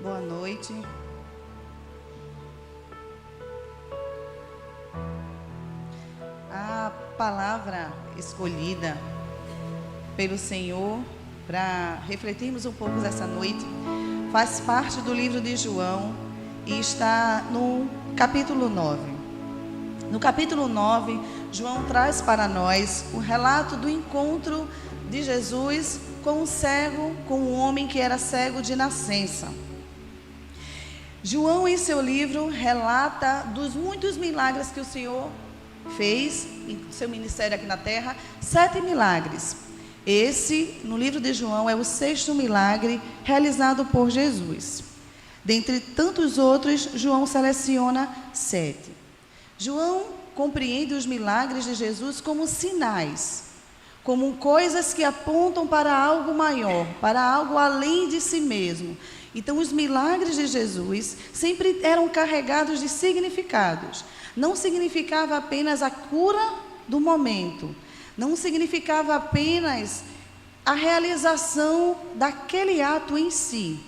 Boa noite. A palavra escolhida pelo Senhor para refletirmos um pouco essa noite faz parte do livro de João e está no capítulo 9. No capítulo 9, João traz para nós o relato do encontro de Jesus com um cego, com um homem que era cego de nascença. João, em seu livro, relata dos muitos milagres que o Senhor fez em seu ministério aqui na terra, 7 milagres. Esse, no livro de João, é o 6º milagre realizado por Jesus. Dentre tantos outros, João seleciona 7. João compreende os milagres de Jesus como sinais, como coisas que apontam para algo maior, para algo além de si mesmo. Então, os milagres de Jesus sempre eram carregados de significados. Não significava apenas a cura do momento. Não significava apenas a realização daquele ato em si.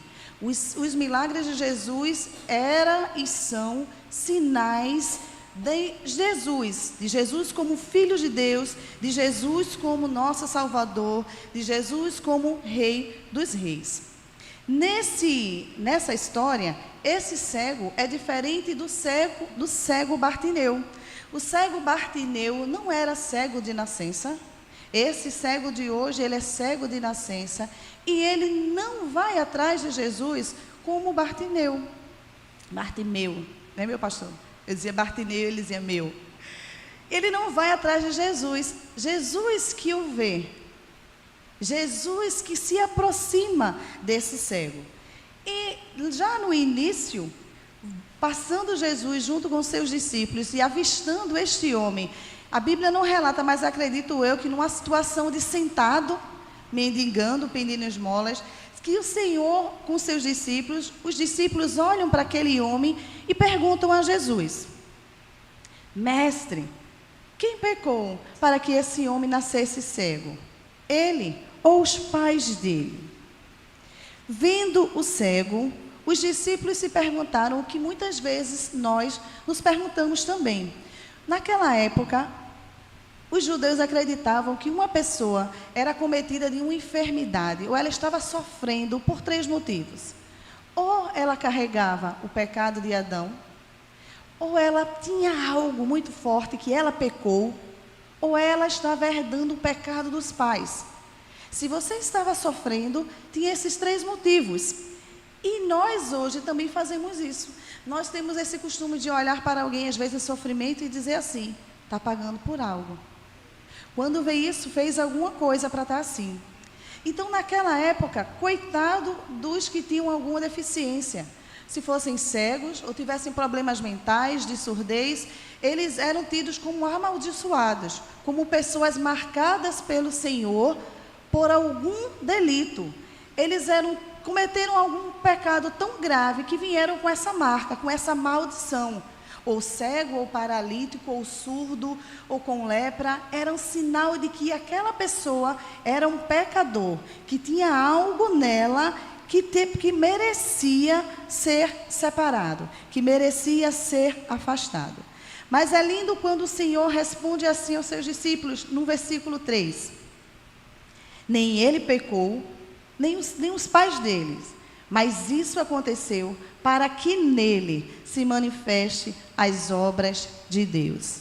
Os milagres de Jesus eram e são sinais de Jesus como Filho de Deus, de Jesus como nosso Salvador, de Jesus como Rei dos Reis. Nessa história, esse cego é diferente do cego Bartimeu. O cego Bartimeu não era cego de nascença. Esse cego de hoje, ele é cego de nascença. E ele não vai atrás de Jesus como Bartimeu. Bartimeu, né, meu pastor? Eu dizia Bartimeu, ele dizia meu. Ele não vai atrás de Jesus. Jesus que o vê. Jesus que se aproxima desse cego. E já no início, passando Jesus junto com seus discípulos e avistando este homem, a Bíblia não relata, mas acredito eu que numa situação de sentado, mendigando, pedindo esmolas, que o Senhor com seus discípulos, os discípulos olham para aquele homem e perguntam a Jesus: Mestre, quem pecou para que esse homem nascesse cego? Ele ou os pais dele? Vendo o cego, os discípulos se perguntaram o que muitas vezes nós nos perguntamos também. Naquela época, os judeus acreditavam que uma pessoa era acometida de uma enfermidade, ou ela estava sofrendo por 3 motivos. Ou ela carregava o pecado de Adão, ou ela tinha algo muito forte que ela pecou, ou ela estava herdando o pecado dos pais. Se você estava sofrendo, tinha esses 3 motivos. E nós hoje também fazemos isso. Nós temos esse costume de olhar para alguém, às vezes, em sofrimento e dizer assim: está pagando por algo. Quando vê isso, fez alguma coisa para estar assim. Então, naquela época, coitado dos que tinham alguma deficiência. Se fossem cegos ou tivessem problemas mentais, de surdez, eles eram tidos como amaldiçoados, como pessoas marcadas pelo Senhor por algum delito. Eles cometeram algum pecado tão grave que vieram com essa marca, com essa maldição. Ou cego, ou paralítico, ou surdo, ou com lepra, era um sinal de que aquela pessoa era um pecador, que tinha algo nela que merecia ser separado, que merecia ser afastado. Mas é lindo quando o Senhor responde assim aos seus discípulos, no versículo 3. Nem ele pecou, nem os pais deles, mas isso aconteceu para que nele se manifeste as obras de Deus.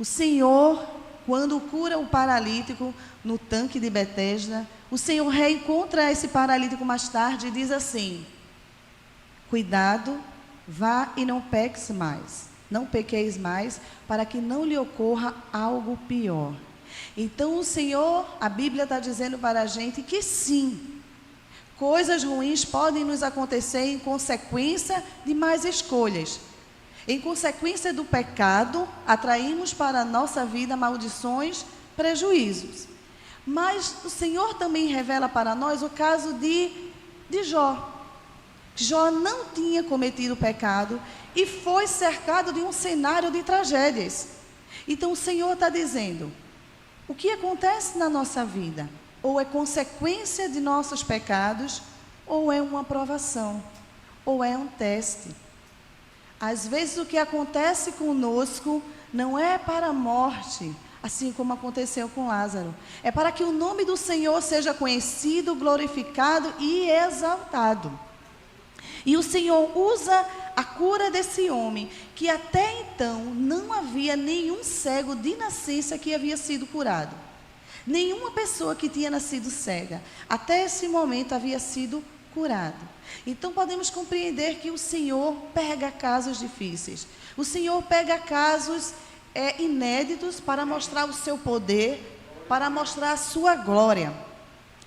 O Senhor, quando cura o paralítico no tanque de Betesda, o Senhor reencontra esse paralítico mais tarde e diz assim: cuidado, vá e não peques mais, não pequeis mais, para que não lhe ocorra algo pior. Então o Senhor, a Bíblia está dizendo para a gente que sim, coisas ruins podem nos acontecer em consequência de más escolhas. Em consequência do pecado, atraímos para a nossa vida maldições, prejuízos. Mas o Senhor também revela para nós o caso de Jó. Jó não tinha cometido pecado e foi cercado de um cenário de tragédias. Então o Senhor está dizendo: o que acontece na nossa vida? Ou é consequência de nossos pecados, ou é uma provação. ou é um teste. Às vezes o que acontece conosco não é para a morte, assim como aconteceu com Lázaro. É para que o nome do Senhor seja conhecido, glorificado e exaltado. E o Senhor usa a cura desse homem, que até então não havia nenhum cego de nascença que havia sido curado. Nenhuma pessoa que tinha nascido cega, até esse momento havia sido curado. Então podemos compreender que o Senhor pega casos difíceis. O Senhor pega casos inéditos para mostrar o seu poder, para mostrar a sua glória.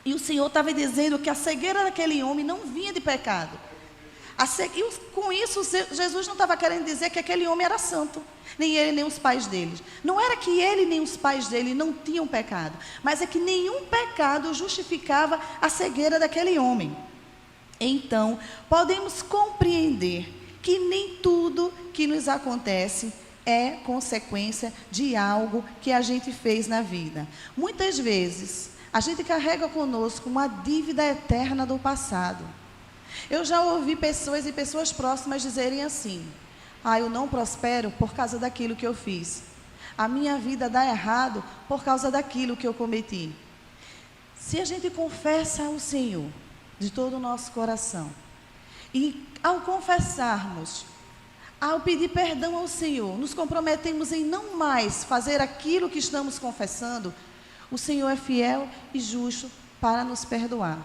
E o Senhor estava dizendo que a cegueira daquele homem não vinha de pecado. Com isso, Jesus não estava querendo dizer que aquele homem era santo, nem ele, nem os pais dele. Não era que ele, nem os pais dele não tinham pecado, mas é que nenhum pecado justificava a cegueira daquele homem. Então, podemos compreender que nem tudo que nos acontece é consequência de algo que a gente fez na vida. Muitas vezes, a gente carrega conosco uma dívida eterna do passado. Eu já ouvi pessoas e pessoas próximas dizerem assim: eu não prospero por causa daquilo que eu fiz. A minha vida dá errado por causa daquilo que eu cometi. Se a gente confessa ao Senhor de todo o nosso coração, e ao confessarmos, ao pedir perdão ao Senhor, nos comprometemos em não mais fazer aquilo que estamos confessando, o Senhor é fiel e justo para nos perdoar.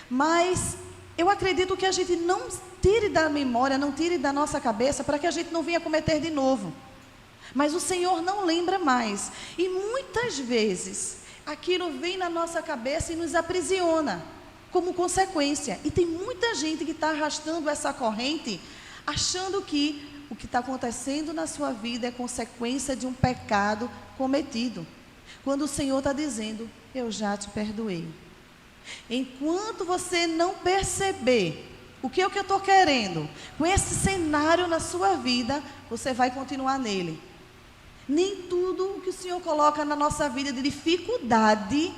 Mas eu acredito que a gente não tire da memória, não tire da nossa cabeça, para que a gente não venha cometer de novo. Mas o Senhor não lembra mais. E muitas vezes, aquilo vem na nossa cabeça e nos aprisiona, como consequência. E tem muita gente que está arrastando essa corrente, achando que o que está acontecendo na sua vida é consequência de um pecado cometido. Quando o Senhor está dizendo: eu já te perdoei. Enquanto você não perceber o que eu estou querendo com esse cenário na sua vida, você vai continuar nele. Nem tudo o que o Senhor coloca na nossa vida de dificuldade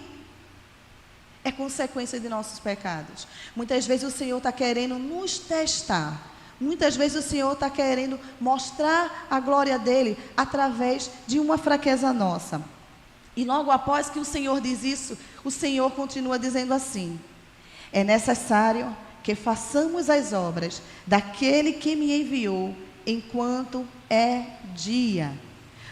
é consequência de nossos pecados. Muitas vezes o Senhor está querendo nos testar. Muitas vezes o Senhor está querendo mostrar a glória dele através de uma fraqueza nossa. E logo após que o Senhor diz isso, o Senhor continua dizendo assim: é necessário que façamos as obras daquele que me enviou enquanto é dia.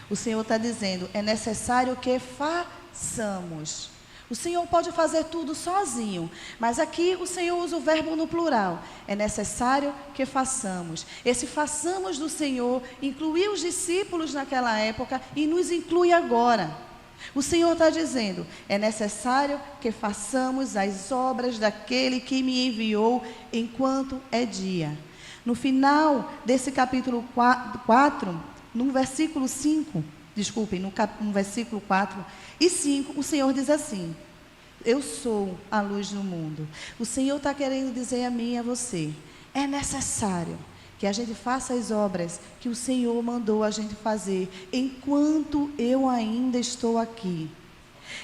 O Senhor está dizendo: é necessário que façamos. O Senhor pode fazer tudo sozinho, mas aqui o Senhor usa o verbo no plural. É necessário que façamos. Esse façamos do Senhor incluiu os discípulos naquela época e nos inclui agora. O Senhor está dizendo: é necessário que façamos as obras daquele que me enviou enquanto é dia. No final desse capítulo 4, no versículo 5, no versículo 4 e 5, o Senhor diz assim: eu sou a luz do mundo. O Senhor está querendo dizer a mim e a você: é necessário que a gente faça as obras que o Senhor mandou a gente fazer, enquanto eu ainda estou aqui.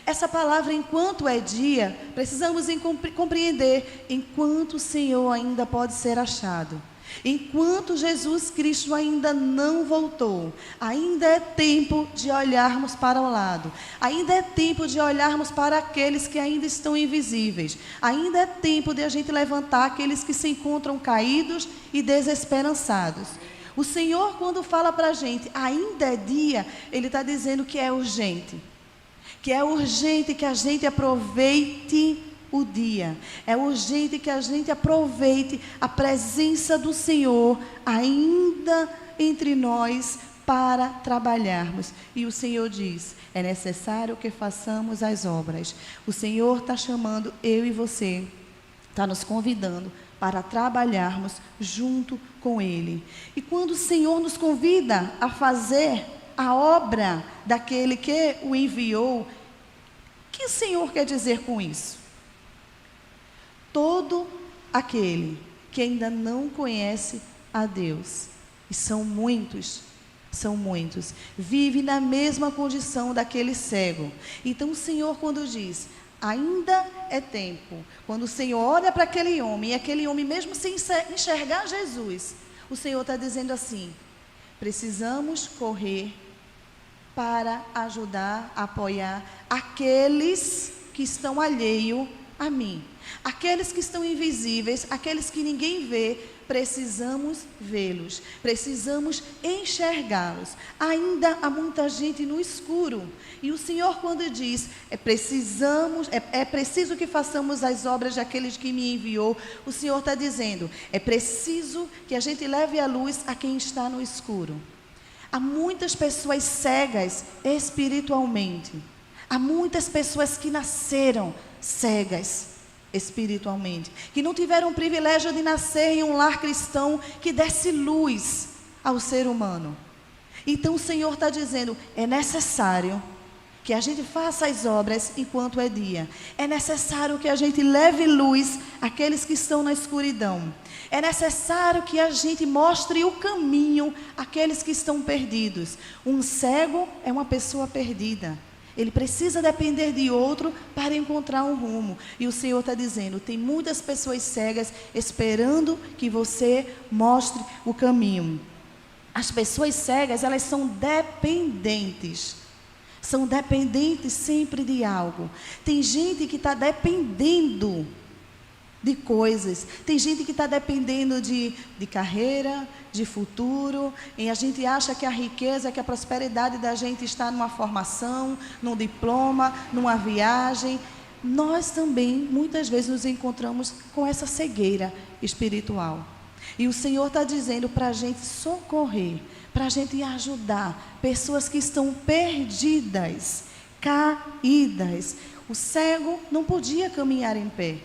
Essa palavra, enquanto é dia, precisamos compreender, enquanto o Senhor ainda pode ser achado. Enquanto Jesus Cristo ainda não voltou, ainda é tempo de olharmos para o lado, ainda é tempo de olharmos para aqueles que ainda estão invisíveis, ainda é tempo de a gente levantar aqueles que se encontram caídos e desesperançados. O Senhor, quando fala para a gente, ainda é dia, Ele está dizendo que é urgente que a gente aproveite o dia. É urgente que a gente aproveite a presença do Senhor ainda entre nós para trabalharmos. E o Senhor diz: é necessário que façamos as obras. O Senhor está chamando eu e você, está nos convidando para trabalharmos junto com Ele. E quando o Senhor nos convida a fazer a obra daquele que o enviou, o que o Senhor quer dizer com isso? Todo aquele que ainda não conhece a Deus, e são muitos, vive na mesma condição daquele cego. Então o Senhor, quando diz: ainda é tempo. Quando o Senhor olha para aquele homem, e aquele homem mesmo sem enxergar Jesus, o Senhor está dizendo assim: precisamos correr para ajudar, apoiar aqueles que estão alheios a mim. Aqueles que estão invisíveis, aqueles que ninguém vê, precisamos vê-los, precisamos enxergá-los. Ainda há muita gente no escuro. E o Senhor, quando diz, é preciso que façamos as obras daqueles que me enviou, o Senhor está dizendo, é preciso que a gente leve a luz a quem está no escuro. Há muitas pessoas cegas espiritualmente. Há muitas pessoas que nasceram cegas espiritualmente, que não tiveram o privilégio de nascer em um lar cristão que desse luz ao ser humano. Então o Senhor está dizendo, é necessário que a gente faça as obras enquanto é dia. É necessário que a gente leve luz àqueles que estão na escuridão. É necessário que a gente mostre o caminho àqueles que estão perdidos. Um cego é uma pessoa perdida. Ele precisa depender de outro para encontrar um rumo. E o Senhor está dizendo, tem muitas pessoas cegas esperando que você mostre o caminho. As pessoas cegas, elas são dependentes. São dependentes sempre de algo. Tem gente que está dependendo de coisas. Tem gente que está dependendo de carreira, de futuro. E a gente acha que a riqueza, que a prosperidade da gente está numa formação, num diploma, numa viagem. Nós também, muitas vezes, nos encontramos com essa cegueira espiritual. E o Senhor está dizendo para a gente socorrer, para a gente ajudar pessoas que estão perdidas, caídas. O cego não podia caminhar em pé.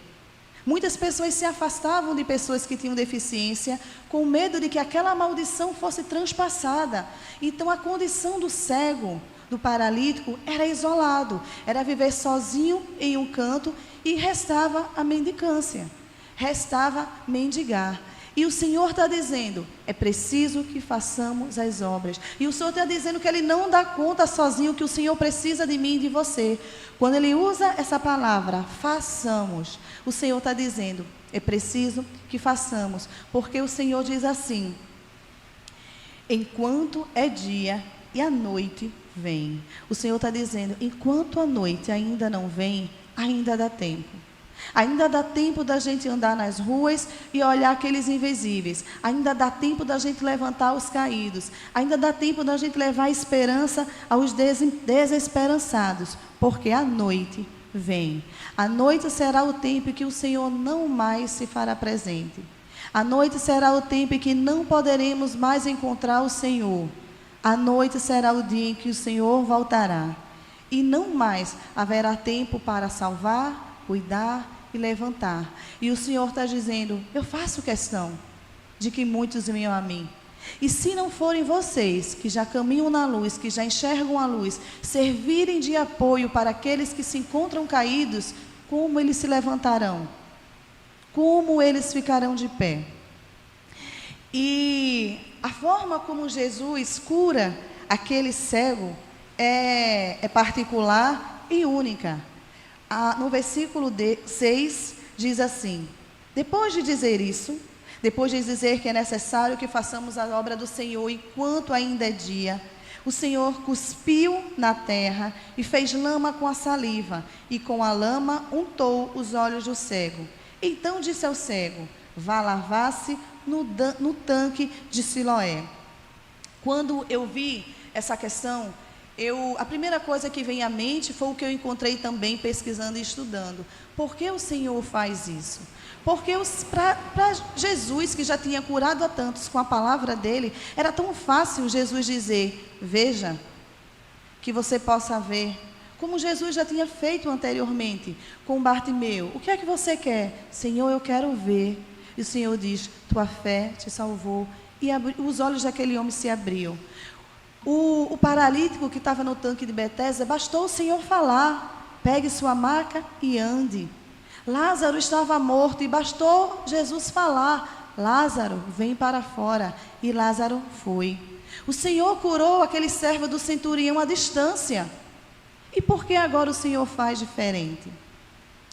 Muitas pessoas se afastavam de pessoas que tinham deficiência, com medo de que aquela maldição fosse transpassada. Então a condição do cego, do paralítico, era isolado, era viver sozinho em um canto, e restava a mendicância, restava mendigar. E o Senhor está dizendo, é preciso que façamos as obras. E o Senhor está dizendo que Ele não dá conta sozinho, que o Senhor precisa de mim e de você. Quando Ele usa essa palavra, façamos, o Senhor está dizendo, é preciso que façamos. Porque o Senhor diz assim, enquanto é dia e a noite vem. O Senhor está dizendo, enquanto a noite ainda não vem, ainda dá tempo. Ainda dá tempo da gente andar nas ruas e olhar aqueles invisíveis. Ainda dá tempo da gente levantar os caídos. Ainda dá tempo da gente levar esperança aos desesperançados. Porque a noite vem. A noite será o tempo em que o Senhor não mais se fará presente. A noite será o tempo em que não poderemos mais encontrar o Senhor. A noite será o dia em que o Senhor voltará. E não mais haverá tempo para salvar, cuidar e levantar. E o Senhor está dizendo, eu faço questão de que muitos venham a mim. E se não forem vocês, que já caminham na luz, que já enxergam a luz, servirem de apoio para aqueles que se encontram caídos, como eles se levantarão? Como eles ficarão de pé? E a forma como Jesus cura aquele cego é particular e única. No versículo 6 diz assim, depois de dizer isso, depois de dizer que é necessário que façamos a obra do Senhor enquanto ainda é dia, o Senhor cuspiu na terra e fez lama com a saliva, e com a lama untou os olhos do cego. Então disse ao cego, vá lavar-se no tanque de Siloé. Quando eu vi essa questão, a primeira coisa que vem à mente foi o que eu encontrei também pesquisando e estudando. Por que o Senhor faz isso? Porque para Jesus, que já tinha curado a tantos com a palavra dele, era tão fácil Jesus dizer, veja, que você possa ver. Como Jesus já tinha feito anteriormente com Bartimeu. O que é que você quer? Senhor, eu quero ver. E o Senhor diz, tua fé te salvou. E os olhos daquele homem se abriam. O paralítico que estava no tanque de Betesda, bastou o Senhor falar, pegue sua maca e ande. Lázaro estava morto e bastou Jesus falar, Lázaro, vem para fora. E Lázaro foi. O Senhor curou aquele servo do centurião à distância. E por que agora o Senhor faz diferente?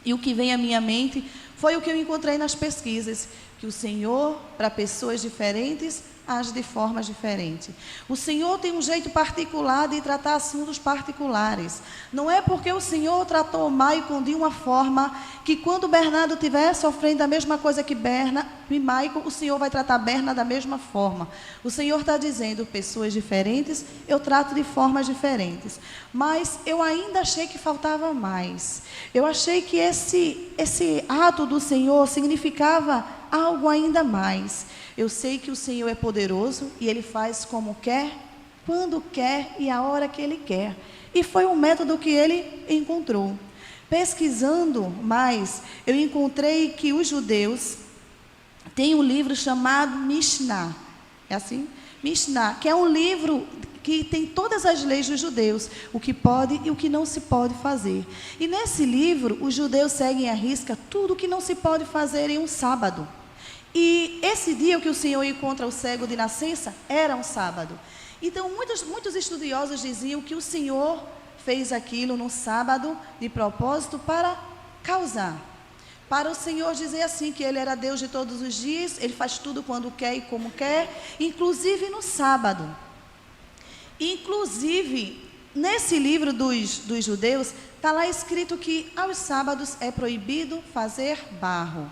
E o que vem à minha mente foi o que eu encontrei nas pesquisas, que o Senhor, para pessoas diferentes, age de formas diferentes. O Senhor tem um jeito particular de tratar assuntos particulares. Não é porque o Senhor tratou Maicon de uma forma que quando Bernardo estiver sofrendo a mesma coisa que Maicon, o Senhor vai tratar Berna da mesma forma. O Senhor está dizendo, pessoas diferentes, eu trato de formas diferentes. Mas eu ainda achei que faltava mais. Eu achei que esse ato do Senhor significava algo ainda mais. Eu sei que o Senhor é poderoso e Ele faz como quer, quando quer e a hora que Ele quer. E foi um método que Ele encontrou. Pesquisando mais, eu encontrei que os judeus têm um livro chamado Mishnah. É assim? Mishnah, que é um livro que tem todas as leis dos judeus, o que pode e o que não se pode fazer. E nesse livro, os judeus seguem à risca tudo o que não se pode fazer em um sábado. E esse dia que o Senhor encontra o cego de nascença era um sábado. Então, muitos estudiosos diziam que o Senhor fez aquilo no sábado de propósito para causar. Para o Senhor dizer assim, que Ele era Deus de todos os dias, Ele faz tudo quando quer e como quer, inclusive no sábado. Inclusive, nesse livro dos judeus, está lá escrito que aos sábados é proibido fazer barro.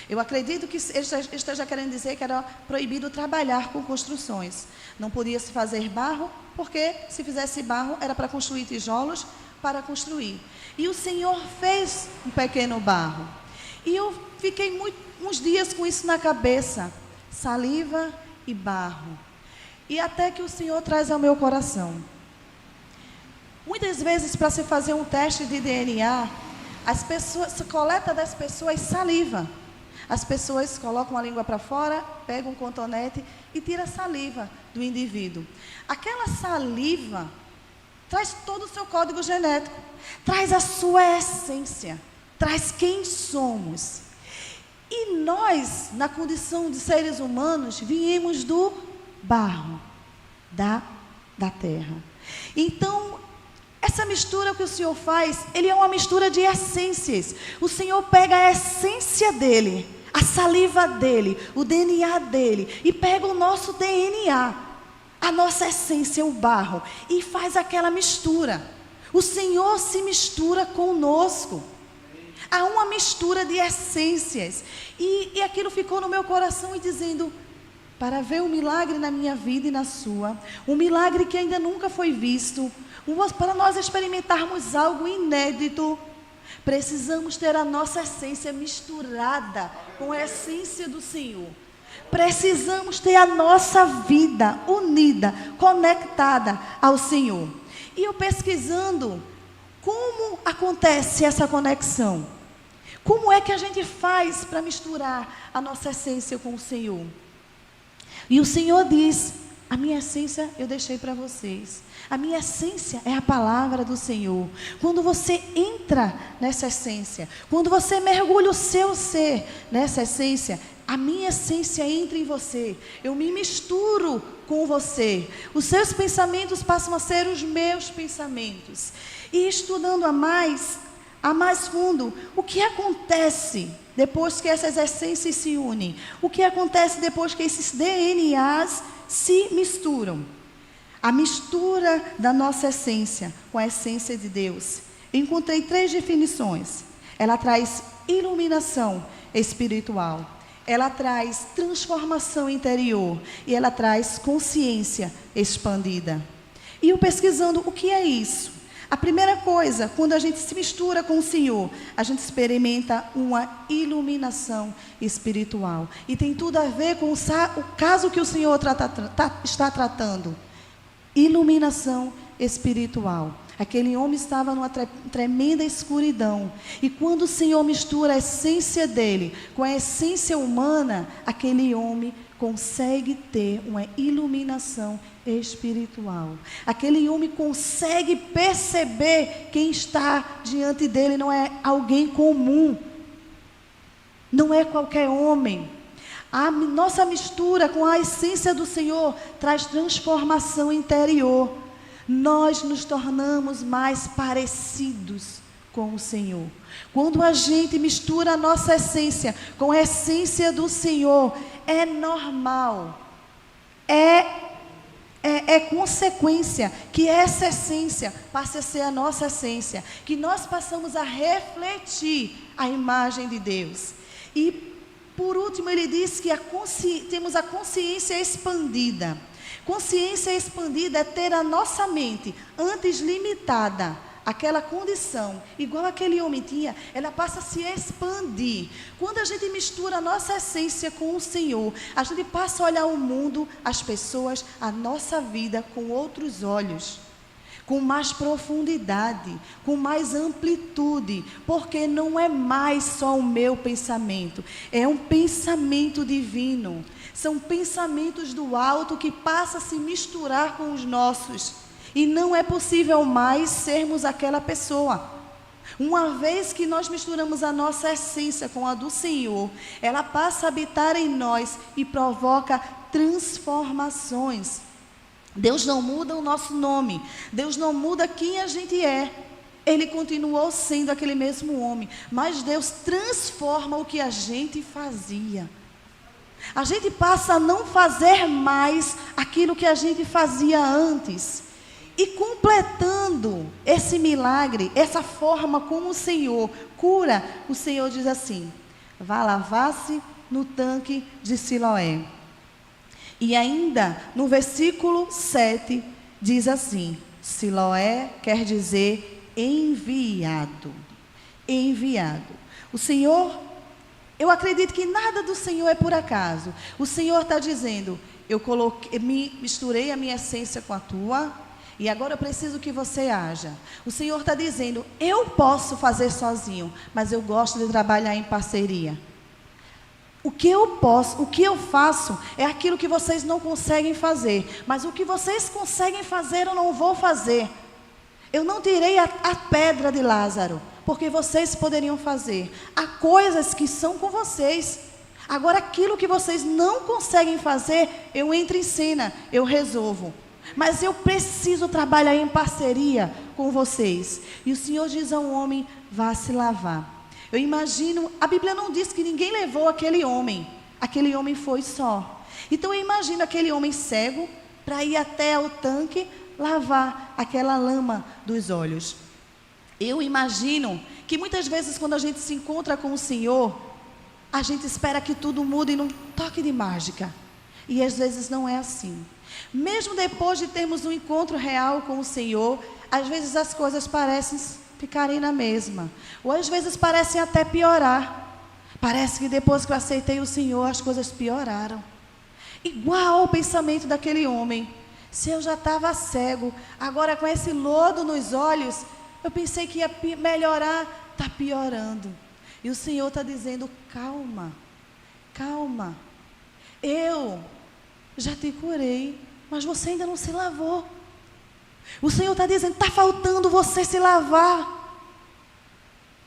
Eu acredito que ele esteja querendo dizer que era proibido trabalhar com construções. Não podia se fazer barro, porque se fizesse barro era para construir tijolos, para construir. E o Senhor fez um pequeno barro. E eu fiquei uns dias com isso na cabeça, saliva e barro. E até que o Senhor traz ao meu coração. Muitas vezes, para se fazer um teste de DNA, a coleta das pessoas saliva. As pessoas colocam a língua para fora, pegam um cotonete e tiram a saliva do indivíduo. Aquela saliva traz todo o seu código genético, traz a sua essência, traz quem somos. E nós, na condição de seres humanos, viemos do barro, da terra. Então, essa mistura que o Senhor faz, Ele é uma mistura de essências. O Senhor pega a essência dEle, a saliva dEle, o DNA dEle, e pega o nosso DNA, a nossa essência, o barro, e faz aquela mistura. O Senhor se mistura conosco. Há uma mistura de essências. E aquilo ficou no meu coração e dizendo, para ver um milagre na minha vida e na sua, um milagre que ainda nunca foi visto, para nós experimentarmos algo inédito, precisamos ter a nossa essência misturada com a essência do Senhor. Precisamos ter a nossa vida unida, conectada ao Senhor. E eu pesquisando, como acontece essa conexão? Como é que a gente faz para misturar a nossa essência com o Senhor? E o Senhor diz, a minha essência eu deixei para vocês. A minha essência é a palavra do Senhor. Quando você entra nessa essência, quando você mergulha o seu ser nessa essência, a minha essência entra em você. Eu me misturo com você. Os seus pensamentos passam a ser os meus pensamentos. E estudando a mais fundo, o que acontece depois que essas essências se unem? O que acontece depois que esses DNAs se misturam? A mistura da nossa essência com a essência de Deus. Eu encontrei 3 definições. Ela traz iluminação espiritual. Ela traz transformação interior. E ela traz consciência expandida. E eu pesquisando, o que é isso? A primeira coisa, quando a gente se mistura com o Senhor, a gente experimenta uma iluminação espiritual. E tem tudo a ver com o caso que o Senhor está tratando. Iluminação espiritual. Aquele homem estava numa tremenda escuridão. E quando o Senhor mistura a essência dele com a essência humana, aquele homem consegue ter uma iluminação espiritual. Aquele homem consegue perceber quem está diante dele não é alguém comum. Não é qualquer homem. A nossa mistura com a essência do Senhor traz transformação interior. Nós nos tornamos mais parecidos com o Senhor. Quando a gente mistura a nossa essência com a essência do Senhor, é normal, é consequência que essa essência passe a ser a nossa essência, que nós passamos a refletir a imagem de Deus. E, por último, ele diz que temos a consciência expandida. Consciência expandida é ter a nossa mente, antes limitada, aquela condição, igual aquele homem tinha, ela passa a se expandir. Quando a gente mistura a nossa essência com o Senhor, a gente passa a olhar o mundo, as pessoas, a nossa vida com outros olhos, com mais profundidade, com mais amplitude, porque não é mais só o meu pensamento, é um pensamento divino. São pensamentos do alto que passam a se misturar com os nossos. E não é possível mais sermos aquela pessoa. Uma vez que nós misturamos a nossa essência com a do Senhor, ela passa a habitar em nós e provoca transformações. Deus não muda o nosso nome, Deus não muda quem a gente é. Ele continuou sendo aquele mesmo homem, mas Deus transforma o que a gente fazia. A gente passa a não fazer mais aquilo que a gente fazia antes. E completando esse milagre, essa forma como o Senhor cura, o Senhor diz assim: vá lavar-se no tanque de Siloé. E ainda no versículo 7 diz assim: Siloé quer dizer enviado. Enviado. O Senhor, eu acredito que nada do Senhor é por acaso. O Senhor está dizendo: eu misturei a minha essência com a tua, e agora eu preciso que você haja. O Senhor está dizendo: eu posso fazer sozinho, mas eu gosto de trabalhar em parceria. O que eu faço é aquilo que vocês não conseguem fazer, mas o que vocês conseguem fazer eu não vou fazer. Eu não tirei a pedra de Lázaro, porque vocês poderiam fazer. Há coisas que são com vocês. Agora aquilo que vocês não conseguem fazer, eu entro em cena, eu resolvo. Mas eu preciso trabalhar em parceria com vocês. E o Senhor diz ao homem: vá se lavar. Eu imagino, a Bíblia não diz que ninguém levou aquele homem foi só. Então eu imagino aquele homem cego para ir até o tanque lavar aquela lama dos olhos. Eu imagino que muitas vezes quando a gente se encontra com o Senhor, a gente espera que tudo mude num toque de mágica. E às vezes não é assim. Mesmo depois de termos um encontro real com o Senhor, às vezes as coisas parecem ficarem na mesma. Ou às vezes parecem até piorar. Parece que depois que eu aceitei o Senhor, as coisas pioraram. Igual ao pensamento daquele homem. Se eu já estava cego, agora com esse lodo nos olhos, eu pensei que ia melhorar, está piorando. E o Senhor está dizendo: calma, calma. Eu já te curei, mas você ainda não se lavou. O Senhor está dizendo: está faltando você se lavar.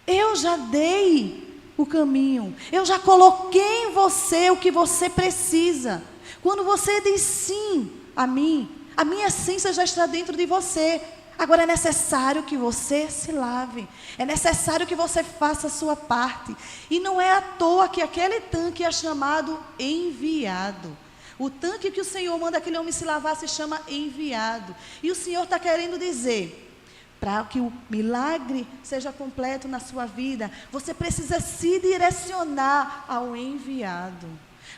Eu já dei o caminho. Eu já coloquei em você o que você precisa. Quando você diz sim a mim, a minha essência já está dentro de você. Agora é necessário que você se lave. É necessário que você faça a sua parte. E não é à toa que aquele tanque é chamado enviado. O tanque que o Senhor manda aquele homem se lavar se chama enviado. E o Senhor está querendo dizer: para que o milagre seja completo na sua vida, você precisa se direcionar ao enviado.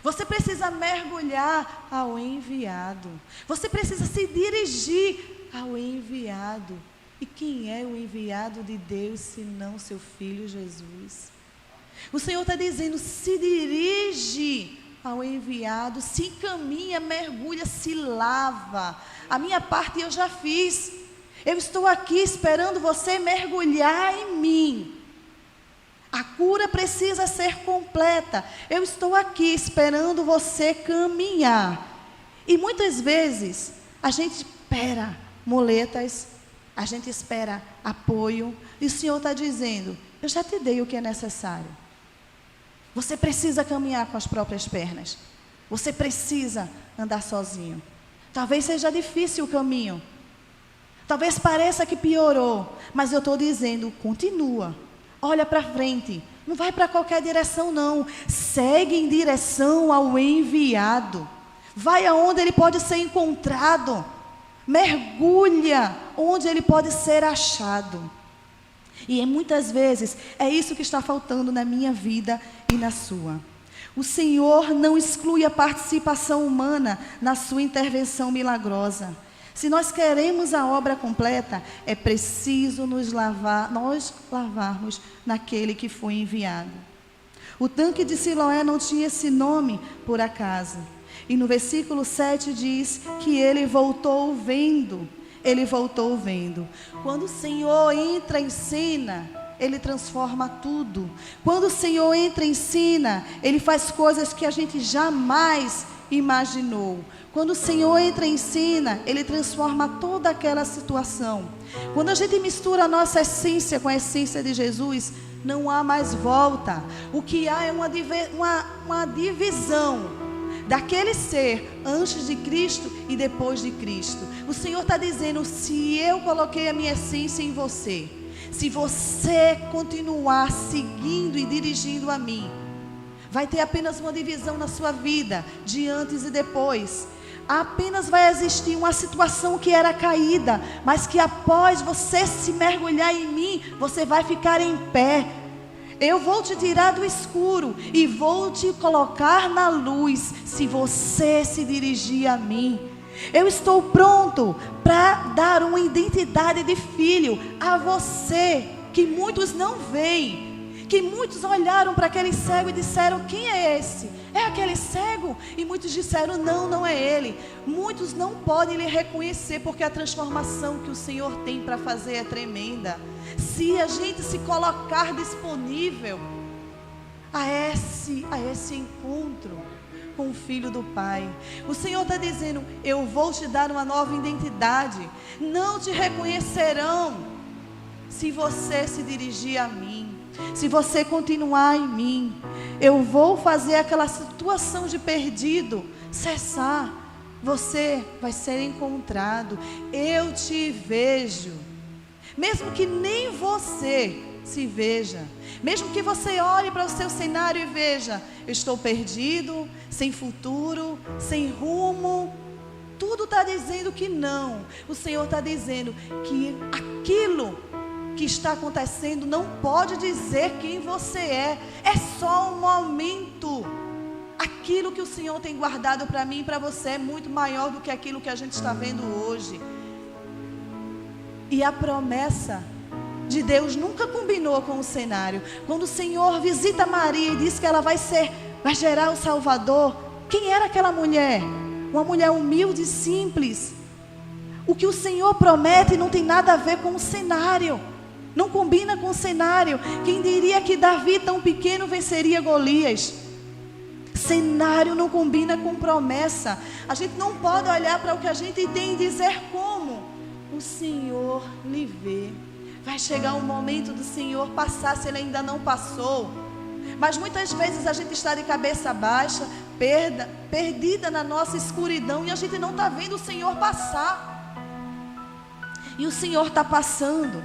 Você precisa mergulhar ao enviado. Você precisa se dirigir ao enviado. E quem é o enviado de Deus, senão seu Filho Jesus? O Senhor está dizendo: se dirige ao enviado, se encaminha, mergulha, se lava. A minha parte eu já fiz. Eu estou aqui esperando você mergulhar em mim. A cura precisa ser completa. Eu estou aqui esperando você caminhar. E muitas vezes a gente espera muletas, a gente espera apoio. E o Senhor está dizendo: eu já te dei o que é necessário. Você precisa caminhar com as próprias pernas. Você precisa andar sozinho. Talvez seja difícil o caminho. Talvez pareça que piorou, mas eu estou dizendo, continua. Olha para frente. Não vai para qualquer direção, não. Segue em direção ao enviado. Vai aonde ele pode ser encontrado. Mergulha onde ele pode ser achado. E muitas vezes é isso que está faltando na minha vida e na sua. O Senhor não exclui a participação humana na sua intervenção milagrosa. Se nós queremos a obra completa, é preciso nós lavarmos naquele que foi enviado. O tanque de Siloé não tinha esse nome por acaso. E no versículo 7 diz que ele voltou vendo. Ele voltou vendo. Quando o Senhor entra em cena, Ele transforma tudo. Quando o Senhor entra em cena, Ele faz coisas que a gente jamais imaginou. Quando o Senhor entra em cena, Ele transforma toda aquela situação. Quando a gente mistura a nossa essência com a essência de Jesus, não há mais volta. O que há é uma divisão daquele ser antes de Cristo e depois de Cristo. O Senhor está dizendo, se eu coloquei a minha essência em você, se você continuar seguindo e dirigindo a mim, vai ter apenas uma divisão na sua vida, de antes e depois. Apenas vai existir uma situação que era caída, mas que após você se mergulhar em mim, você vai ficar em pé. Eu vou te tirar do escuro e vou te colocar na luz, se você se dirigir a mim. Eu estou pronto para dar uma identidade de filho a você, que muitos não veem. Que muitos olharam para aquele cego e disseram, quem é esse? É aquele cego? E muitos disseram, não, não é ele. Muitos não podem lhe reconhecer, porque a transformação que o Senhor tem para fazer é tremenda. Se a gente se colocar disponível a esse encontro com o Filho do Pai, o Senhor está dizendo, eu vou te dar uma nova identidade. Não te reconhecerão se você se dirigir a mim. Se você continuar em mim, eu vou fazer aquela situação de perdido cessar. Você vai ser encontrado. Eu te vejo. Mesmo que nem você se veja. Mesmo que você olhe para o seu cenário e veja, eu estou perdido, sem futuro, sem rumo. Tudo está dizendo que não. O Senhor está dizendo que aquilo que está acontecendo não pode dizer quem você é. É só um momento. Aquilo que o Senhor tem guardado para mim e para você é muito maior do que aquilo que a gente está vendo hoje. E a promessa de Deus nunca combinou com o cenário. Quando o Senhor visita Maria e diz que ela vai gerar o Salvador, quem era aquela mulher? Uma mulher humilde e simples. O que o Senhor promete não tem nada a ver com o cenário. Não combina com o cenário. Quem diria que Davi tão pequeno venceria Golias? Cenário não combina com promessa. A gente não pode olhar para o que a gente tem e dizer como o Senhor lhe vê. Vai chegar um momento do Senhor passar, se Ele ainda não passou. Mas muitas vezes a gente está de cabeça baixa, perdida na nossa escuridão, e a gente não está vendo o Senhor passar. E o Senhor está passando.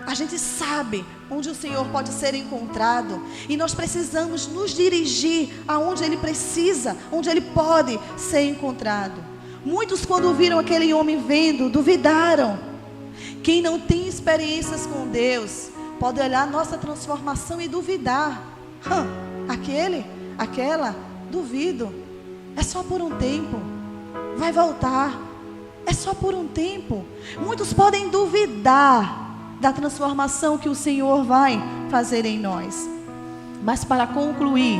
A gente sabe onde o Senhor pode ser encontrado. E nós precisamos nos dirigir aonde Ele precisa, onde Ele pode ser encontrado. Muitos, quando viram aquele homem vendo, duvidaram. Quem não tem experiências com Deus pode olhar a nossa transformação e duvidar. Aquela, duvido. É só por um tempo. Vai voltar. É só por um tempo. Muitos podem duvidar da transformação que o Senhor vai fazer em nós. Mas para concluir,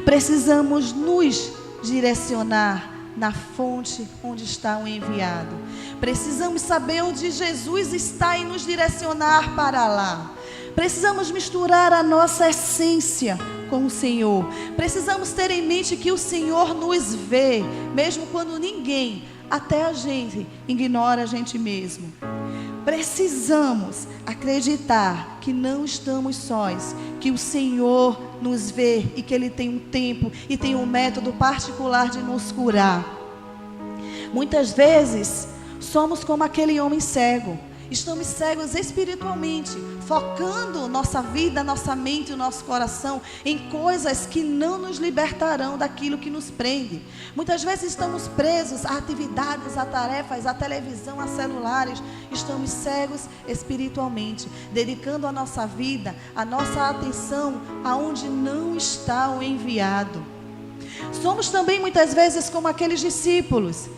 precisamos nos direcionar na fonte onde está o enviado. Precisamos saber onde Jesus está e nos direcionar para lá. Precisamos misturar a nossa essência com o Senhor. Precisamos ter em mente que o Senhor nos vê, mesmo quando ninguém, até a gente, ignora a gente mesmo. Precisamos acreditar que não estamos sós, que o Senhor nos vê e que Ele tem um tempo e tem um método particular de nos curar. Muitas vezes somos como aquele homem cego. Estamos cegos espiritualmente, focando nossa vida, nossa mente e o nosso coração em coisas que não nos libertarão daquilo que nos prende. Muitas vezes estamos presos a atividades, a tarefas, a televisão, a celulares. Estamos cegos espiritualmente, dedicando a nossa vida, a nossa atenção aonde não está o enviado. Somos também muitas vezes como aqueles discípulos.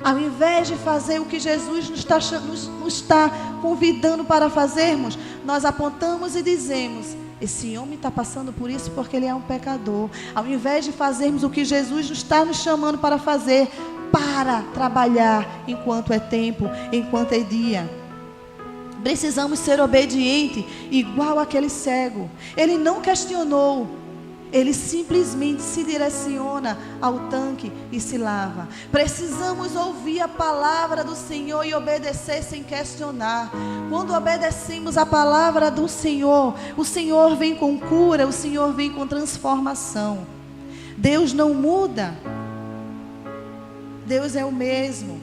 Ao invés de fazer o que Jesus nos está convidando para fazermos, nós apontamos e dizemos: esse homem está passando por isso porque ele é um pecador. Ao invés de fazermos o que Jesus está nos chamando para fazer, para trabalhar enquanto é tempo, enquanto é dia. Precisamos ser obedientes, igual aquele cego. Ele não questionou. Ele simplesmente se direciona ao tanque e se lava. Precisamos ouvir a palavra do Senhor e obedecer sem questionar. Quando obedecemos a palavra do Senhor, o Senhor vem com cura, o Senhor vem com transformação. Deus não muda. Deus é o mesmo.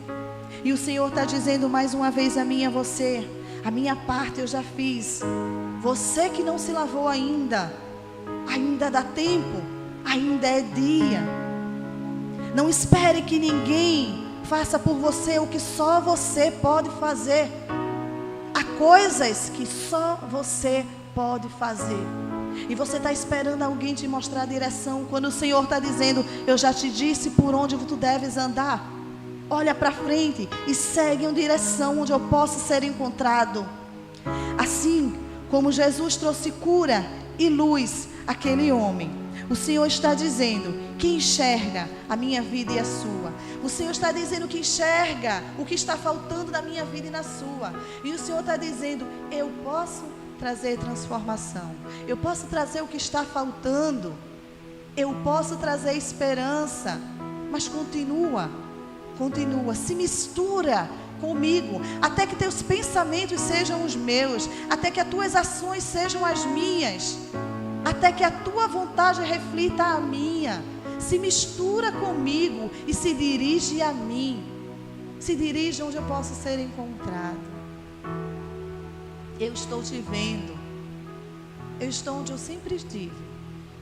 E o Senhor está dizendo mais uma vez a mim e a você: a minha parte eu já fiz. Você que não se lavou ainda dá tempo, ainda é dia. Não espere que ninguém faça por você o que só você pode fazer. Há coisas que só você pode fazer. E você está esperando alguém te mostrar a direção, quando o Senhor está dizendo: eu já te disse por onde tu deves andar. Olha para frente e segue em direção onde eu posso ser encontrado. Assim como Jesus trouxe cura e luz àquele homem, o Senhor está dizendo que enxerga a minha vida e a sua. O Senhor está dizendo que enxerga o que está faltando na minha vida e na sua. E o Senhor está dizendo: eu posso trazer transformação, eu posso trazer o que está faltando, eu posso trazer esperança. Mas continua, se mistura comigo, até que teus pensamentos sejam os meus, até que as tuas ações sejam as minhas, até que a tua vontade reflita a minha. Se mistura comigo e se dirige a mim. Se dirige onde eu posso ser encontrado. Eu estou te vendo. Eu estou onde eu sempre estive.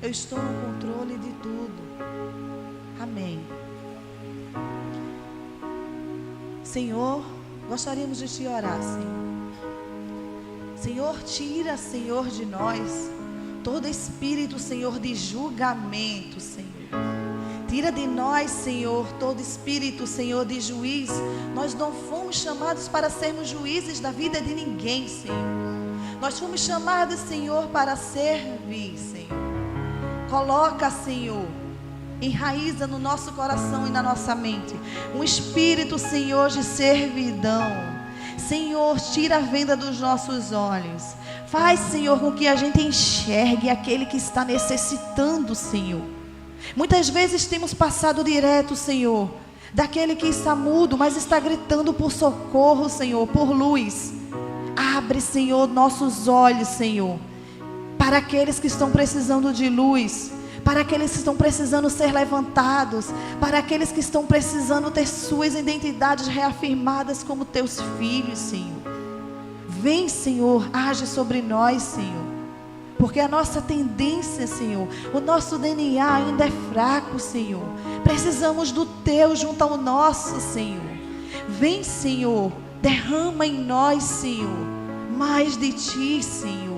Eu estou no controle de tudo. Amém. Senhor, gostaríamos de te orar, Senhor. Senhor, tira, Senhor, de nós todo espírito, Senhor, de julgamento, Senhor. Tira de nós, Senhor, todo espírito, Senhor, de juiz. Nós não fomos chamados para sermos juízes da vida de ninguém, Senhor. Nós fomos chamados, Senhor, para servir, Senhor. Coloca, Senhor, enraiza no nosso coração e na nossa mente um espírito, Senhor, de servidão. Senhor, tira a venda dos nossos olhos. Faz, Senhor, com que a gente enxergue aquele que está necessitando, Senhor. Muitas vezes temos passado direto, Senhor, daquele que está mudo, mas está gritando por socorro, Senhor, por luz. Abre, Senhor, nossos olhos, Senhor, para aqueles que estão precisando de luz, para aqueles que estão precisando ser levantados, para aqueles que estão precisando ter suas identidades reafirmadas como teus filhos, Senhor. Vem, Senhor, age sobre nós, Senhor, porque a nossa tendência, Senhor, o nosso DNA ainda é fraco, Senhor. Precisamos do Teu junto ao nosso, Senhor. Vem, Senhor, derrama em nós, Senhor, mais de Ti, Senhor.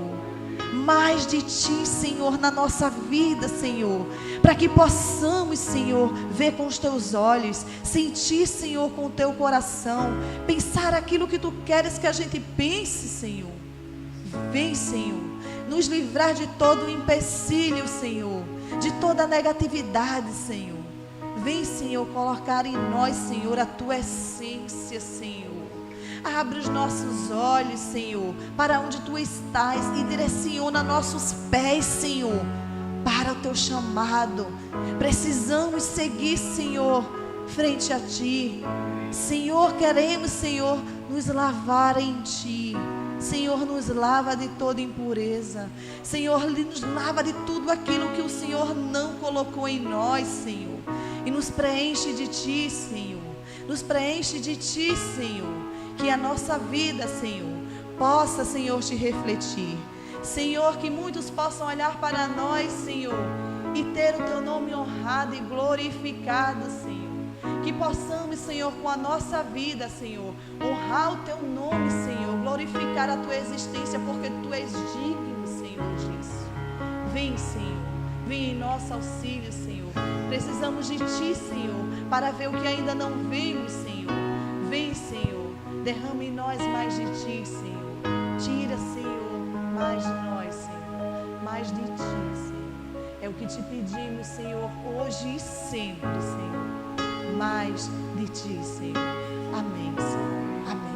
Mais de Ti, Senhor, na nossa vida, Senhor, para que possamos, Senhor, ver com os Teus olhos, sentir, Senhor, com o Teu coração, pensar aquilo que Tu queres que a gente pense, Senhor. Vem, Senhor, nos livrar de todo o empecilho, Senhor, de toda a negatividade, Senhor. Vem, Senhor, colocar em nós, Senhor, a Tua essência, Senhor. Abre os nossos olhos, Senhor, para onde Tu estás e direciona nossos pés, Senhor, para o Teu chamado. Precisamos seguir, Senhor, frente a Ti. Senhor, queremos, Senhor, nos lavar em Ti. Senhor, nos lava de toda impureza. Senhor, nos lava de tudo aquilo que o Senhor não colocou em nós, Senhor. E nos preenche de Ti, Senhor. Nos preenche de Ti, Senhor. Que a nossa vida, Senhor, possa, Senhor, Te refletir. Senhor, que muitos possam olhar para nós, Senhor, e ter o Teu nome honrado e glorificado, Senhor. Que possamos, Senhor, com a nossa vida, Senhor, honrar o Teu nome, Senhor, glorificar a Tua existência, porque Tu és digno, Senhor, disso. Vem, Senhor, vem em nosso auxílio, Senhor. Precisamos de Ti, Senhor, para ver o que ainda não vimos, Senhor. Vem, Senhor, derrama em nós mais de Ti, Senhor. Tira, Senhor, mais de nós, Senhor, mais de Ti, Senhor. É o que Te pedimos, Senhor, hoje e sempre, Senhor. Mais de Ti, Senhor. Amém, Senhor. Amém.